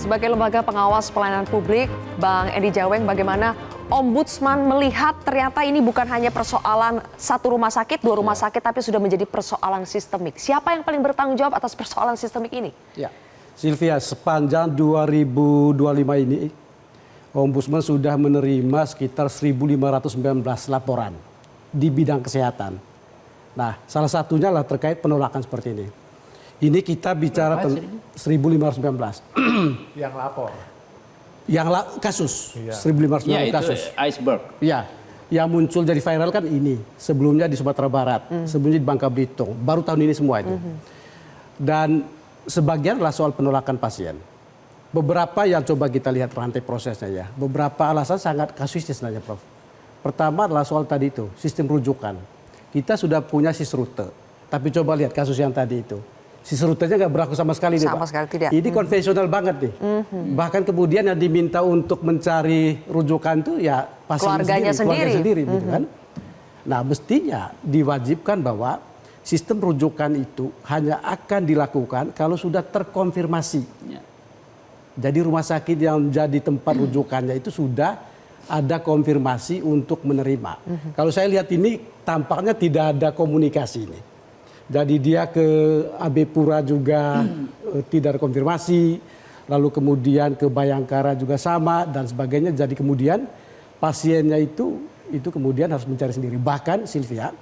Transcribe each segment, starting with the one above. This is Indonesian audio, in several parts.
sebagai lembaga pengawas pelayanan publik, Bang Edi Jaweng, bagaimana Ombudsman melihat ternyata ini bukan hanya persoalan satu rumah sakit, dua rumah sakit, tapi sudah menjadi persoalan sistemik. Siapa yang paling bertanggung jawab atas persoalan sistemik ini? Ya, Sylvia, sepanjang 2025 ini, Ombudsman sudah menerima sekitar 1.519 laporan di bidang kesehatan. Nah, salah satunya lah terkait penolakan seperti ini. Ini kita bicara 1.519. Yang lapor. Kasus. Iya. 1.519 Ya, itu kasus. iceberg. Ya, yang muncul jadi viral kan ini. Sebelumnya di Sumatera Barat, sebelumnya di Bangka Belitung. Baru tahun ini semua itu. Dan sebagian adalah soal penolakan pasien. Beberapa yang coba kita lihat rantai prosesnya ya. Beberapa alasan sangat kasuistis sebenarnya, Prof. Pertama adalah soal tadi itu, sistem rujukan. Kita sudah punya sisrute. Tapi coba lihat kasus yang tadi itu. Sisrutenya nggak berlaku sama sekali nih, Pak. Sama sekali tidak. Ini konvensional banget nih. Bahkan kemudian yang diminta untuk mencari rujukan tuh ya pasien Keluarganya sendiri. gitu kan. Nah, mestinya diwajibkan bahwa sistem rujukan itu hanya akan dilakukan kalau sudah terkonfirmasi. Ya. Jadi rumah sakit yang jadi tempat rujukannya itu sudah ada konfirmasi untuk menerima. Kalau saya lihat ini tampaknya tidak ada komunikasi ini. Jadi dia ke AB Pura juga tidak ada konfirmasi, lalu kemudian ke Bayangkara juga sama dan sebagainya. Jadi kemudian pasiennya itu kemudian harus mencari sendiri. Bahkan Sylvia,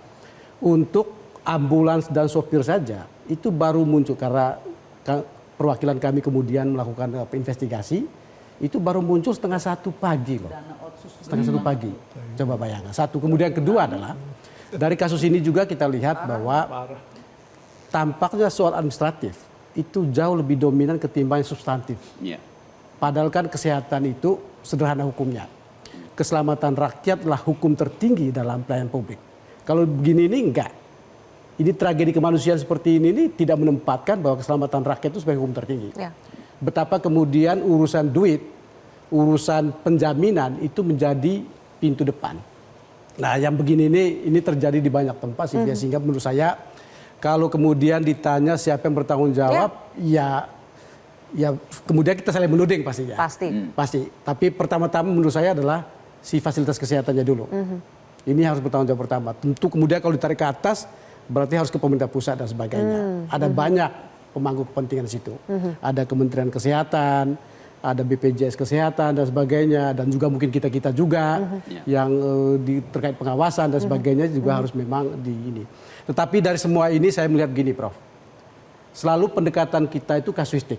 untuk ambulans dan sopir saja itu baru muncul karena perwakilan kami kemudian melakukan investigasi, itu baru muncul 1:30 pagi loh. 1:30 pagi. Coba bayangkan. Satu. Kemudian kedua adalah dari kasus ini juga kita lihat bahwa tampaknya soal administratif itu jauh lebih dominan ketimbang substantif. Ya. Padahal kan kesehatan itu sederhana hukumnya. Keselamatan rakyatlah hukum tertinggi dalam pelayanan publik. Kalau begini ini enggak. Ini tragedi kemanusiaan seperti ini tidak menempatkan bahwa keselamatan rakyat itu sebagai hukum tertinggi. Ya. Betapa kemudian urusan duit, urusan penjaminan itu menjadi pintu depan. Nah, yang begini ini terjadi di banyak tempat sih, sehingga menurut saya kalau kemudian ditanya siapa yang bertanggung jawab, ya kemudian kita saling menuding pastinya. Pasti. Tapi pertama-tama menurut saya adalah si fasilitas kesehatannya dulu. Ini harus bertanggung jawab pertama. Tentu kemudian kalau ditarik ke atas, berarti harus ke pemerintah pusat dan sebagainya. Ada banyak pemangku kepentingan di situ. Ada Kementerian Kesehatan, ada BPJS Kesehatan dan sebagainya, dan juga mungkin kita juga yang terkait pengawasan dan sebagainya juga harus memang di ini. Tetapi dari semua ini saya melihat gini, Prof. Selalu pendekatan kita itu kasuistik.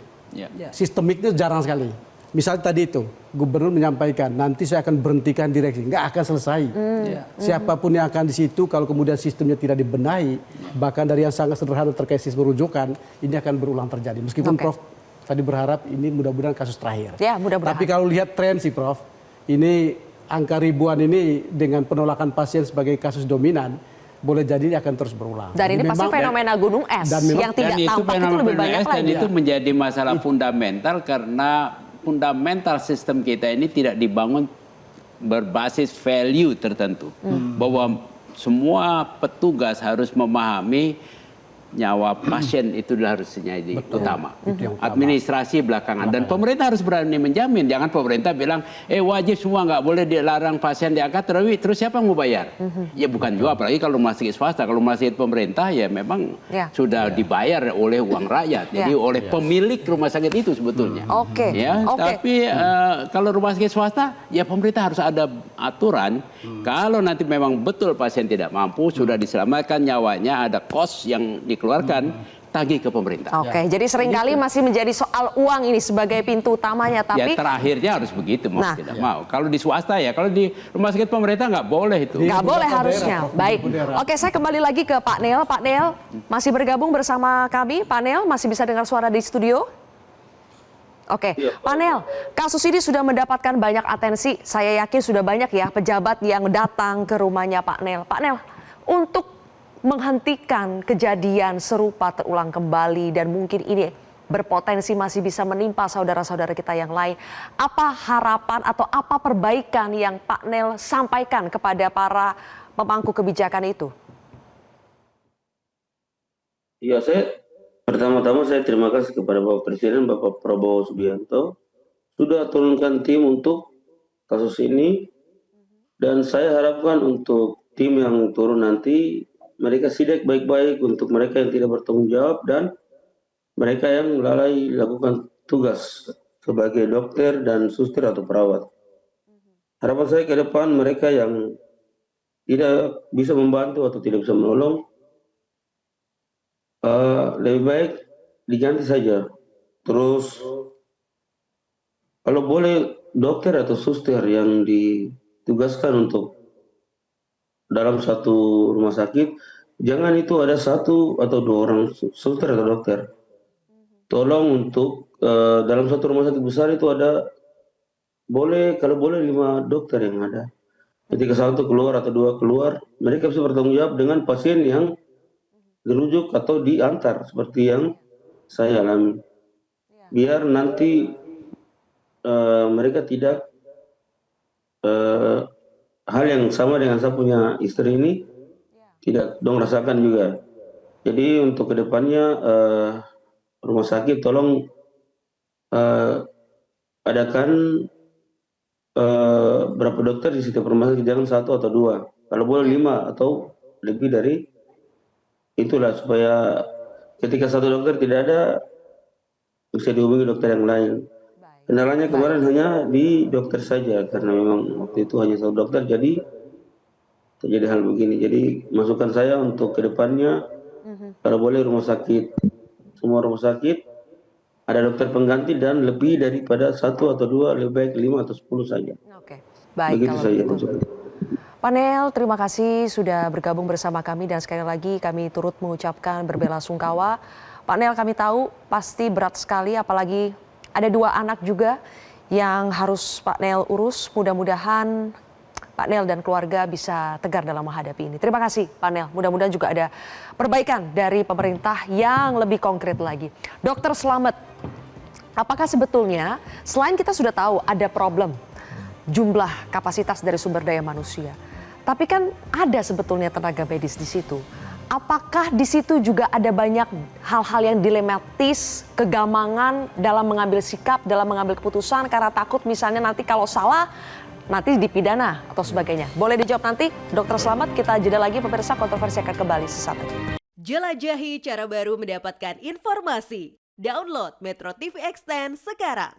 Sistemik itu jarang sekali. Misalnya tadi itu, gubernur menyampaikan nanti saya akan berhentikan direksi, nggak akan selesai. Siapapun yang akan di situ kalau kemudian sistemnya tidak dibenahi, bahkan dari yang sangat sederhana terkait sistem rujukan, ini akan berulang terjadi. Meskipun Prof tadi berharap ini mudah-mudahan kasus terakhir. Ya, mudah-mudahan. Tapi kalau lihat tren sih, Prof, ini angka ribuan ini dengan penolakan pasien sebagai kasus dominan, boleh jadi ini akan terus berulang. Dan ini pasti fenomena gunung es yang tidak tampak itu lebih banyak lagi. Dan itu menjadi masalah fundamental karena fundamental sistem kita ini tidak dibangun berbasis value tertentu. Bahwa semua petugas harus memahami nyawa pasien itu harusnya jadi utama. Administrasi belakangan. Dan pemerintah harus berani menjamin. Jangan pemerintah bilang, wajib semua nggak boleh dilarang pasien diangkat. Terus siapa yang mau bayar? Ya bukan juga, apalagi kalau rumah sakit swasta. Kalau rumah sakit pemerintah ya memang sudah dibayar oleh uang rakyat. Jadi oleh pemilik rumah sakit itu sebetulnya. Tapi kalau rumah sakit swasta, ya pemerintah harus ada aturan. Kalau nanti memang betul pasien tidak mampu, sudah diselamatkan nyawanya, ada cost yang dikeluarkan, tagih ke pemerintah. Jadi seringkali masih menjadi soal uang ini sebagai pintu utamanya. Tapi ya terakhirnya harus begitu, mau tidak mau. Kalau di swasta ya, kalau di rumah sakit pemerintah nggak boleh itu. Nggak boleh harusnya. Baik. Oke, saya kembali lagi ke Pak Nel. Pak Nel masih bergabung bersama kami. Pak Nel masih bisa dengar suara di studio? Oke, Pak Nel, kasus ini sudah mendapatkan banyak atensi. Saya yakin sudah banyak ya pejabat yang datang ke rumahnya Pak Nel. Pak Nel, untuk menghentikan kejadian serupa terulang kembali dan mungkin ini berpotensi masih bisa menimpa saudara-saudara kita yang lain. Apa harapan atau apa perbaikan yang Pak Nel sampaikan kepada para pemangku kebijakan itu? Pertama-tama saya terima kasih kepada Bapak Presiden, Bapak Prabowo Subianto, sudah turunkan tim untuk kasus ini, dan saya harapkan untuk tim yang turun nanti mereka sidak baik-baik untuk mereka yang tidak bertanggung jawab dan mereka yang lalai lakukan tugas sebagai dokter dan suster atau perawat. Harapan saya ke depan mereka yang tidak bisa membantu atau tidak bisa menolong, lebih baik diganti saja. Terus kalau boleh dokter atau suster yang ditugaskan untuk dalam satu rumah sakit, jangan itu ada satu atau dua orang suster atau dokter. Tolong untuk dalam satu rumah sakit besar itu ada, kalau boleh 5 dokter yang ada. Ketika satu keluar atau dua keluar, mereka bisa bertanggung jawab dengan pasien yang dirujuk atau diantar seperti yang saya alami. Biar nanti mereka tidak hal yang sama dengan saya punya istri ini tidak dong rasakan juga. Jadi untuk kedepannya rumah sakit tolong adakan berapa dokter di setiap rumah sakit, jangan 1 atau 2, kalau boleh 5 atau lebih dari itulah, supaya ketika satu dokter tidak ada bisa dihubungi dokter yang lain. Kendalanya kemarin hanya di dokter saja karena memang waktu itu hanya satu dokter, jadi terjadi hal begini. Jadi masukan saya untuk kedepannya kalau boleh semua rumah sakit ada dokter pengganti dan lebih daripada 1 atau 2, lebih baik 5 atau 10 saja. Oke, baik. Begitu kalau saja. begitu. Panel, terima kasih sudah bergabung bersama kami dan sekali lagi kami turut mengucapkan berbela-sungkawa. Panel, kami tahu pasti berat sekali, apalagi ada 2 anak juga yang harus Pak Nel urus. Mudah-mudahan Pak Nel dan keluarga bisa tegar dalam menghadapi ini. Terima kasih Pak Nel. Mudah-mudahan juga ada perbaikan dari pemerintah yang lebih konkret lagi. Dokter Slamet, apakah sebetulnya selain kita sudah tahu ada problem jumlah kapasitas dari sumber daya manusia, tapi kan ada sebetulnya tenaga medis di situ. Apakah di situ juga ada banyak hal-hal yang dilematis, kegamangan dalam mengambil sikap, dalam mengambil keputusan karena takut misalnya nanti kalau salah nanti dipidana atau sebagainya. Boleh dijawab nanti, Dokter Slamet. Kita jeda lagi pemirsa, kontroversi akan kembali sesaat lagi. Jelajahi cara baru mendapatkan informasi. Download Metro TV Extend sekarang.